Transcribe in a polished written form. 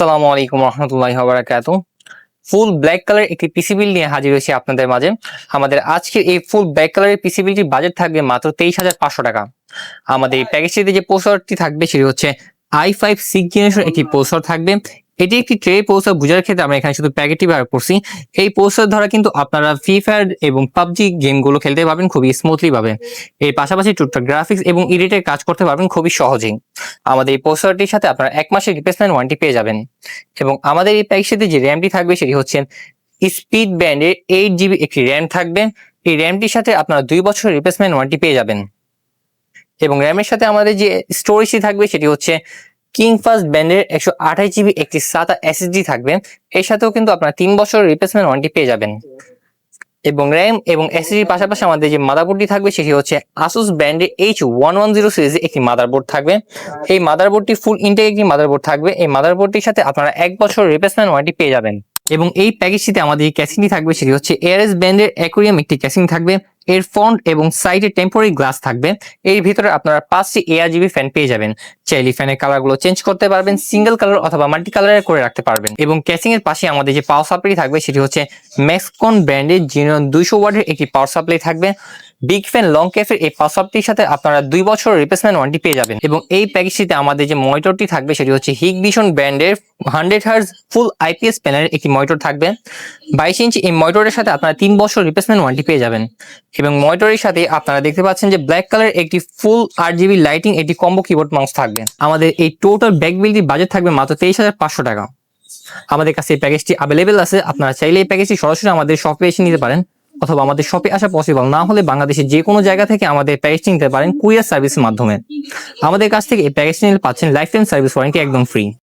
আসসালামু আলাইকুম রহমতুল্লাহি ওয়া বারাকাতুহু। ফুল ব্ল্যাক কালার একটি পিসি বিল নিয়ে হাজির হয়েছি আপনাদের মাঝে। আমাদের আজকের এই ফুল ব্ল্যাক কালারের পিসি বিলটির বাজেট থাকবে মাত্র 23,500 টাকা। আমাদের এই প্যাকেজটিতে যে প্রসেসরটি থাকবে সেটি হচ্ছে i5 6th জেনারেশন একটি প্রসেসর থাকবে। এটি একটি ট্রে প্রসেসর বোঝার ক্ষেত্রে আমরা এখানে শুধু প্যাকেটটি ব্যবহার করছি। এই প্রসেসর দ্বারা কিন্তু আপনারা ফ্রি ফায়ার এবং পাবজি গেমগুলো খেলতে পারবেন খুবই স্মুথলি ভাবে। এর পাশাপাশি টুকটাক গ্রাফিক্স এবং এডিটের কাজ করতে পারবেন খুবই সহজেই। আমাদের এই প্রসেসরটির সাথে আপনারা 1 মাসের রিপ্লেসমেন্ট ওয়ারেন্টি পেয়ে যাবেন এবং আমাদের এই প্যাকেজটিতে যে র্যামটি থাকবে সেটি হচ্ছে স্পিড ব্যান্ডের 8 GB একটি র্যাম থাকবে। এই র্যামটির সাথে আপনারা 2 বছরের রিপ্লেসমেন্ট ওয়ারেন্টি পেয়ে যাবেন এবং র্যামের সাথে আমাদের যে স্টোরেজটি থাকবে সেটি হচ্ছে কিংফাস্ট ব্যান্ডের 128 GB একটি SATA SSD থাকবে। এর সাথেও কিন্তু আপনারা 3 বছরের রিপ্লেসমেন্ট ওয়ারেন্টি পেয়ে যাবেন এবং র্যাম এবং এসএসডির পাশাপাশি আমাদের যে মাদারবোর্ডটি থাকবে সেটি হচ্ছে আসুস ব্র্যান্ডের H110 সিরিজের একটি মাদারবোর্ড থাকবে। এই মাদারবোর্ডটি ফুল ইনটেক একটি মাদারবোর্ড থাকবে। এই মাদারবোর্ডটির সাথে আপনারা 1 বছর রিপ্লেসমেন্ট ওয়ারেন্টি পেয়ে যাবেন এবং এই প্যাকেজটিতে আমাদের যে ক্যাসিংটি থাকবে সেটি হচ্ছে ARS ব্র্যান্ডের অ্যাকোয়ারিয়াম একটি ক্যাসিং থাকবে। এর ফ্রন্ট এবং সাইডে টেম্পোরারি গ্লাস থাকবে। এর ভিতরে আপনারা 5টি ARGB ফ্যান পেয়ে যাবেন। চাইলে ফ্যানের কালারগুলো চেঞ্জ করতে পারবেন, সিঙ্গেল কালার অথবা মাল্টি কালারে করে রাখতে পারবেন এবং ক্যাসিং এর পাশে আমাদের যে পাওয়ার সাপ্লাই থাকবে সেটি হচ্ছে ম্যাক্সকন ব্র্যান্ডের জিনিয়ন 200 ওয়াটের একটি পাওয়ার সাপ্লাই থাকবে। বিগ ফ্যান লং ক্যাফের এই পাওয়ার সাপ্লাইর সাথে আপনারা 2 বছর রিপ্লেসমেন্ট ওয়ারেন্টি পেয়ে যাবেন এবং এই প্যাকেজটিতে আমাদের যে মনিটরটি থাকবে সেটি হচ্ছে হিগভিশন ব্র্যান্ডের 100 হার্জ ফুল IPS প্যানেলের একটি মনিটর থাকবে। 22 ইঞ্চি এই মনিটরের সাথে আপনারা 3 বছর রিপ্লেসমেন্ট ওয়ারেন্টি পেয়ে যাবেন এবং মনিটরের সাথে আপনারা দেখতে পাচ্ছেন যে ব্ল্যাক কালার একটি ফুল 8GB লাইটিং একটি কম্বো কিবোর্ড মাউস থাকবে। আমাদের এই টোটাল ব্যাক বিলটির বাজেট থাকবে মাত্র 23,500 টাকা। আমাদের কাছে এই প্যাকেজটি অ্যাভেলেবেল আছে। আপনারা চাইলে এই প্যাকেজটি সরাসরি আমাদের শপে এসে নিতে পারেন অথবা আমাদের শপে আসা পসিবল না হলে বাংলাদেশের যে কোনো জায়গা থেকে আমাদের প্যাকেজটি নিতে পারেন কুরিয়ার সার্ভিসের মাধ্যমে। আমাদের কাছ থেকে এই প্যাকেজটি নিলে পাচ্ছেন লাইফ টাইম সার্ভিস ওয়ারেন্টি একদম ফ্রি।